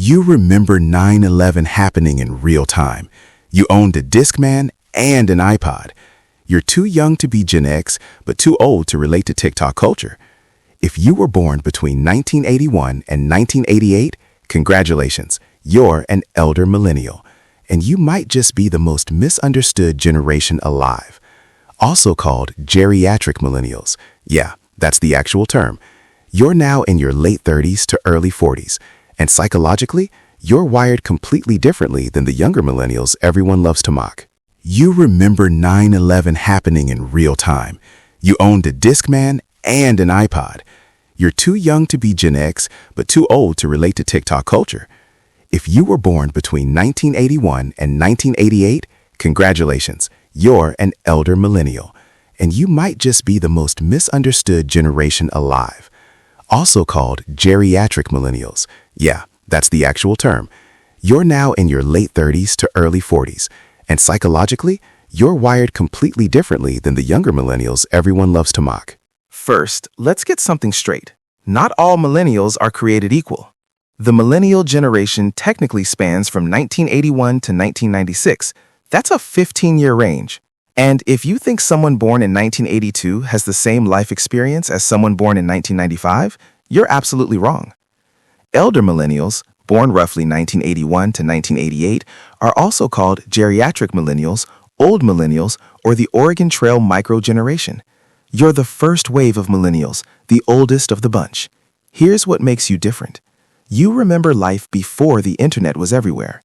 You remember 9/11 happening in real time. You owned a Discman and an iPod. You're too young to be Gen X, but too old to relate to TikTok culture. If you were born between 1981 and 1988, congratulations, you're an Elder Millennial. And you might just be the most misunderstood generation alive. Also called Geriatric Millennials. Yeah, that's the actual term. You're now in your late 30s to early 40s. And psychologically, you're wired completely differently than the younger millennials everyone loves to mock. You remember 9/11 happening in real time. You owned a Discman and an iPod. You're too young to be Gen X, but too old to relate to TikTok culture. If you were born between 1981 and 1988, congratulations, you're an Elder Millennial. And you might just be the most misunderstood generation alive. Also called Geriatric Millennials. Yeah, that's the actual term. You're now in your late 30s to early 40s. And psychologically, you're wired completely differently than the younger millennials everyone loves to mock. First, let's get something straight. Not all millennials are created equal. The millennial generation technically spans from 1981 to 1996. That's a 15-year range. And if you think someone born in 1982 has the same life experience as someone born in 1995, you're absolutely wrong. Elder millennials, born roughly 1981 to 1988, are also called geriatric millennials, old millennials, or the Oregon Trail microgeneration. You're the first wave of millennials, the oldest of the bunch. Here's what makes you different. You remember life before the internet was everywhere.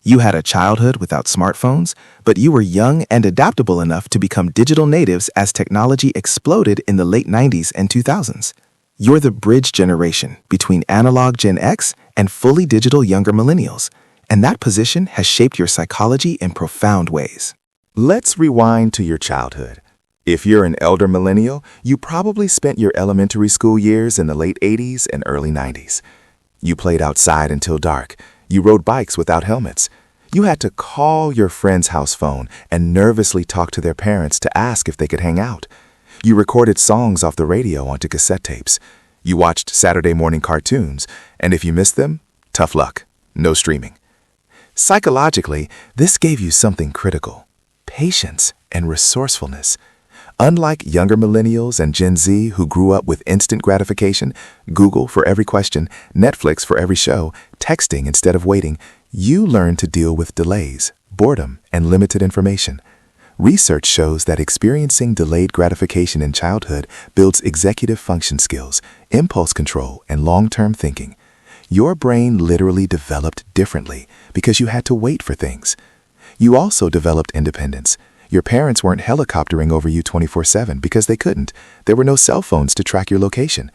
You had a childhood without smartphones, but you were young and adaptable enough to become digital natives as technology exploded in the late 90s and 2000s. You're the bridge generation between analog Gen X and fully digital younger millennials, and that position has shaped your psychology in profound ways. Let's rewind to your childhood. If you're an elder millennial, you probably spent your elementary school years in the late 80s and early 90s. You played outside until dark. You rode bikes without helmets. You had to call your friend's house phone and nervously talk to their parents to ask if they could hang out. You recorded songs off the radio onto cassette tapes. You watched Saturday morning cartoons, and if you missed them, tough luck, no streaming. Psychologically, this gave you something critical: patience and resourcefulness. Unlike younger millennials and Gen Z who grew up with instant gratification, Google for every question, Netflix for every show, texting instead of waiting, you learned to deal with delays, boredom, and limited information. Research shows that experiencing delayed gratification in childhood builds executive function skills, impulse control, and long-term thinking. Your brain literally developed differently because you had to wait for things. You also developed independence. Your parents weren't helicoptering over you 24/7 because they couldn't. There were no cell phones to track your location.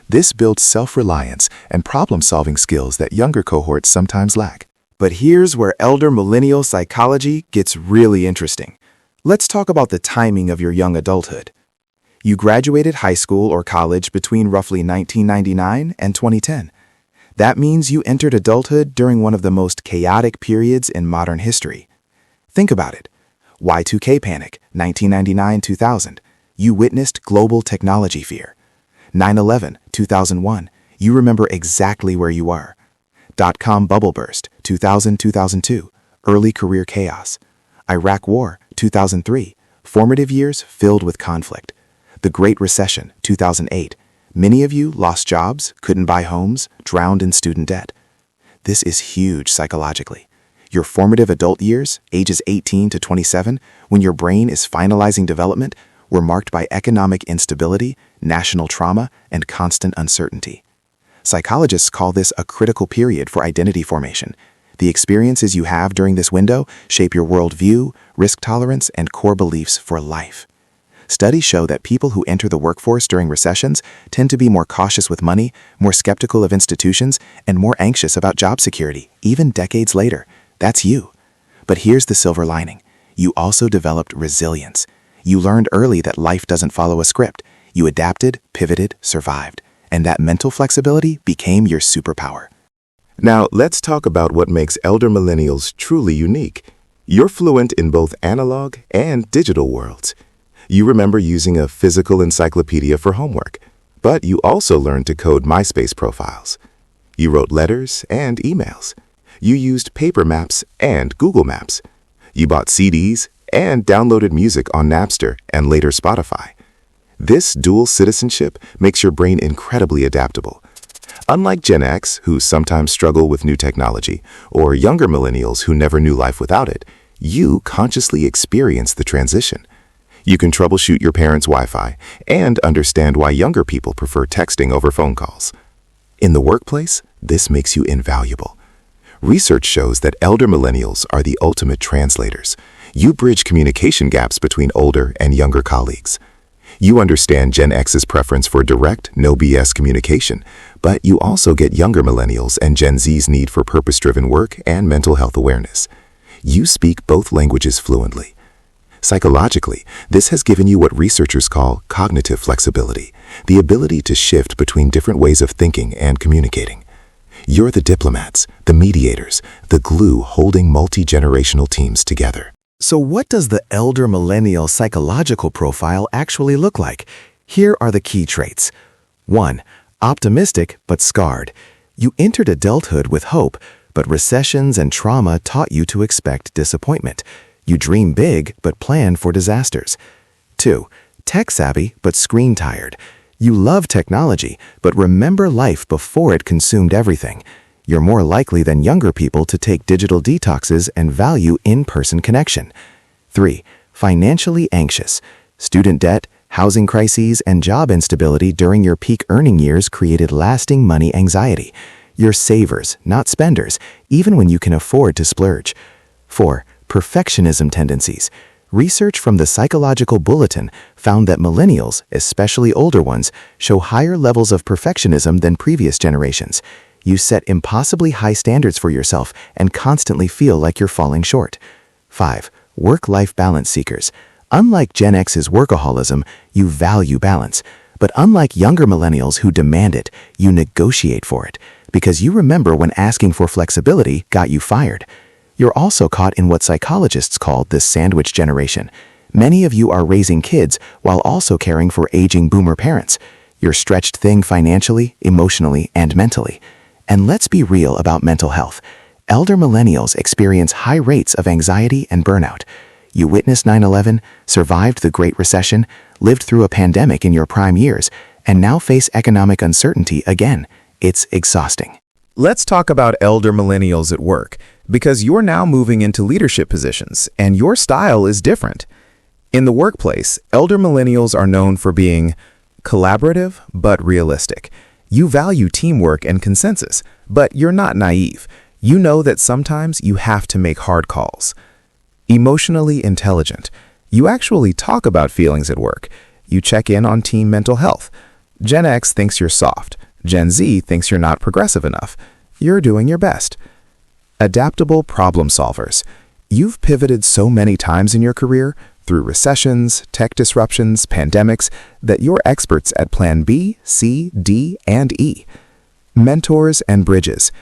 This builds self-reliance and problem-solving skills that younger cohorts sometimes lack. But here's where elder millennial psychology gets really interesting. Let's talk about the timing of your young adulthood. You graduated high school or college between roughly 1999 and 2010. That means you entered adulthood during one of the most chaotic periods in modern history. Think about it. Y2K panic, 1999-2000. You witnessed global technology fear. 9/11, 2001. You remember exactly where you are. Dot-com bubble burst, 2000-2002. Early career chaos. Iraq War, 2003. Formative years filled with conflict. The Great Recession, 2008. Many of you lost jobs, couldn't buy homes, drowned in student debt. This is huge psychologically. Your formative adult years, ages 18 to 27, when your brain is finalizing development, were marked by economic instability, national trauma, and constant uncertainty. Psychologists call this a critical period for identity formation. The experiences you have during this window shape your worldview, risk tolerance, and core beliefs for life. Studies show that people who enter the workforce during recessions tend to be more cautious with money, more skeptical of institutions, and more anxious about job security, even decades later. That's you. But here's the silver lining. You also developed resilience. You learned early that life doesn't follow a script. You adapted, pivoted, survived. And that mental flexibility became your superpower. Now, let's talk about what makes elder millennials truly unique. You're fluent in both analog and digital worlds. You remember using a physical encyclopedia for homework, but you also learned to code MySpace profiles. You wrote letters and emails. You used paper maps and Google Maps. You bought CDs and downloaded music on Napster and later Spotify. This dual citizenship makes your brain incredibly adaptable. Unlike Gen X, who sometimes struggle with new technology, or younger millennials who never knew life without it, you consciously experience the transition. You can troubleshoot your parents' Wi-Fi and understand why younger people prefer texting over phone calls. In the workplace, this makes you invaluable. Research shows that elder millennials are the ultimate translators. You bridge communication gaps between older and younger colleagues. You understand Gen X's preference for direct, no BS communication, but you also get younger millennials and Gen Z's need for purpose-driven work and mental health awareness. You speak both languages fluently. Psychologically, this has given you what researchers call cognitive flexibility, the ability to shift between different ways of thinking and communicating. You're the diplomats, the mediators, the glue holding multi-generational teams together. So what does the elder millennial psychological profile actually look like? Here are the key traits. 1. Optimistic but scarred. You entered adulthood with hope, but recessions and trauma taught you to expect disappointment. You dream big but plan for disasters. 2. Tech-savvy but screen-tired. You love technology, but remember life before it consumed everything. You're more likely than younger people to take digital detoxes and value in-person connection. 3. Financially anxious. Student debt, housing crises, and job instability during your peak earning years created lasting money anxiety. You're savers, not spenders, even when you can afford to splurge. 4. Perfectionism tendencies. Research from the Psychological Bulletin found that millennials, especially older ones, show higher levels of perfectionism than previous generations. You set impossibly high standards for yourself and constantly feel like you're falling short. 5. Work-life balance seekers. Unlike Gen X's workaholism, you value balance. But unlike younger millennials who demand it, you negotiate for it, because you remember when asking for flexibility got you fired. You're also caught in what psychologists call the sandwich generation. Many of you are raising kids while also caring for aging boomer parents. You're stretched thin financially, emotionally, and mentally. And let's be real about mental health. Elder millennials experience high rates of anxiety and burnout. You witnessed 9/11, survived the Great Recession, lived through a pandemic in your prime years, and now face economic uncertainty again. It's exhausting. Let's talk about elder millennials at work, because you're now moving into leadership positions, and your style is different. In the workplace, elder millennials are known for being collaborative but realistic. You value teamwork and consensus, but you're not naive. You know that sometimes you have to make hard calls. Emotionally intelligent. You actually talk about feelings at work. You check in on team mental health. Gen X thinks you're soft. Gen Z thinks you're not progressive enough. You're doing your best. Adaptable problem solvers. You've pivoted so many times in your career, through recessions, tech disruptions, pandemics, that you're experts at Plan B, C, D, and E. Mentors and bridges.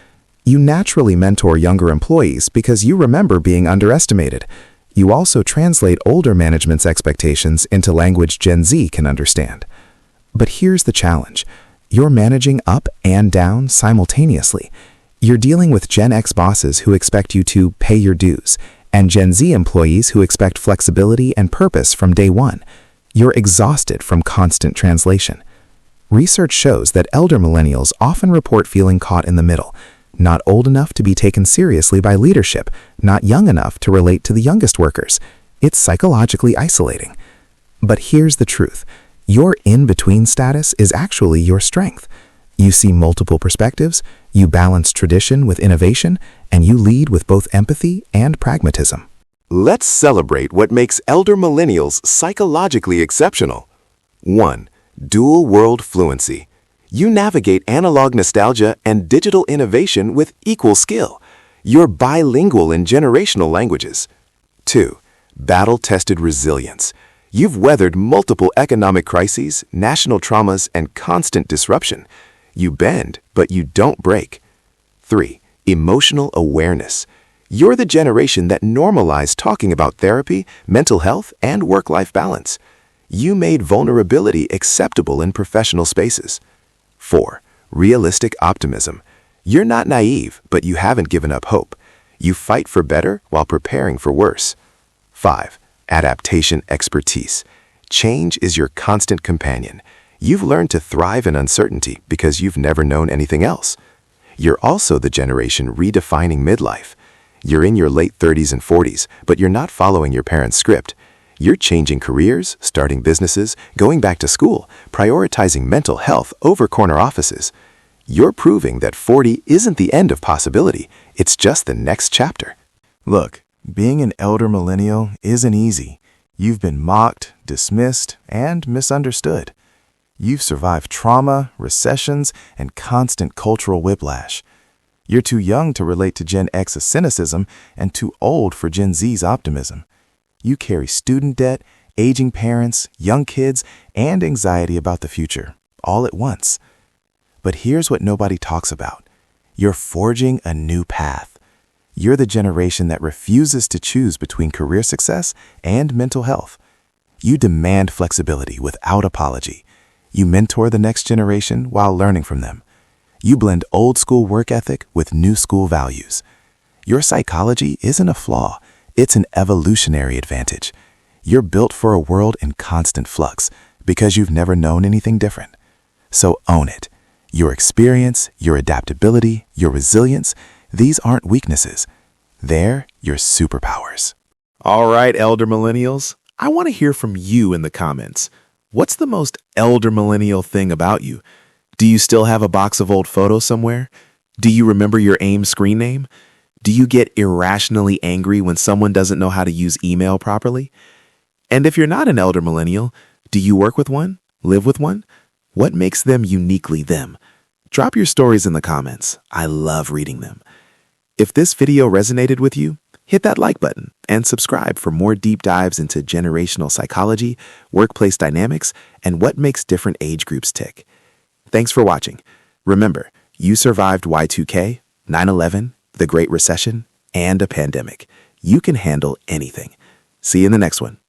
You naturally mentor younger employees because you remember being underestimated. You also translate older management's expectations into language Gen Z can understand. But here's the challenge. You're managing up and down simultaneously. You're dealing with Gen X bosses who expect you to pay your dues, and Gen Z employees who expect flexibility and purpose from day one. You're exhausted from constant translation. Research shows that elder millennials often report feeling caught in the middle, not old enough to be taken seriously by leadership, not young enough to relate to the youngest workers. It's psychologically isolating. But here's the truth. Your in-between status is actually your strength. You see multiple perspectives, you balance tradition with innovation, and you lead with both empathy and pragmatism. Let's celebrate what makes elder millennials psychologically exceptional. 1. Dual world fluency. You navigate analog nostalgia and digital innovation with equal skill. You're bilingual in generational languages. 2. Battle-tested resilience. You've weathered multiple economic crises, national traumas, and constant disruption. You bend, but you don't break. 3. Emotional awareness. You're the generation that normalized talking about therapy, mental health, and work-life balance. You made vulnerability acceptable in professional spaces. 4. Realistic optimism. You're not naive, but you haven't given up hope. You fight for better while preparing for worse. 5. Adaptation expertise. Change is your constant companion. You've learned to thrive in uncertainty because you've never known anything else. You're also the generation redefining midlife. You're in your late 30s and 40s, but you're not following your parents' script. You're changing careers, starting businesses, going back to school, prioritizing mental health over corner offices. You're proving that 40 isn't the end of possibility, it's just the next chapter. Look, being an elder millennial isn't easy. You've been mocked, dismissed, and misunderstood. You've survived trauma, recessions, and constant cultural whiplash. You're too young to relate to Gen X's cynicism and too old for Gen Z's optimism. You carry student debt, aging parents, young kids, and anxiety about the future, all at once. But here's what nobody talks about. You're forging a new path. You're the generation that refuses to choose between career success and mental health. You demand flexibility without apology. You mentor the next generation while learning from them. You blend old school work ethic with new school values. Your psychology isn't a flaw, it's an evolutionary advantage. You're built for a world in constant flux because you've never known anything different. So own it. Your experience, your adaptability, your resilience, these aren't weaknesses. They're your superpowers. All right, Elder Millennials, I want to hear from you in the comments. What's the most Elder Millennial thing about you? Do you still have a box of old photos somewhere? Do you remember your AIM screen name? Do you get irrationally angry when someone doesn't know how to use email properly? And if you're not an Elder Millennial, do you work with one? Live with one? What makes them uniquely them? Drop your stories in the comments. I love reading them. If this video resonated with you, hit that like button and subscribe for more deep dives into generational psychology, workplace dynamics, and what makes different age groups tick. Thanks for watching. Remember, you survived Y2K, 9/11, the Great Recession, and a pandemic. You can handle anything. See you in the next one.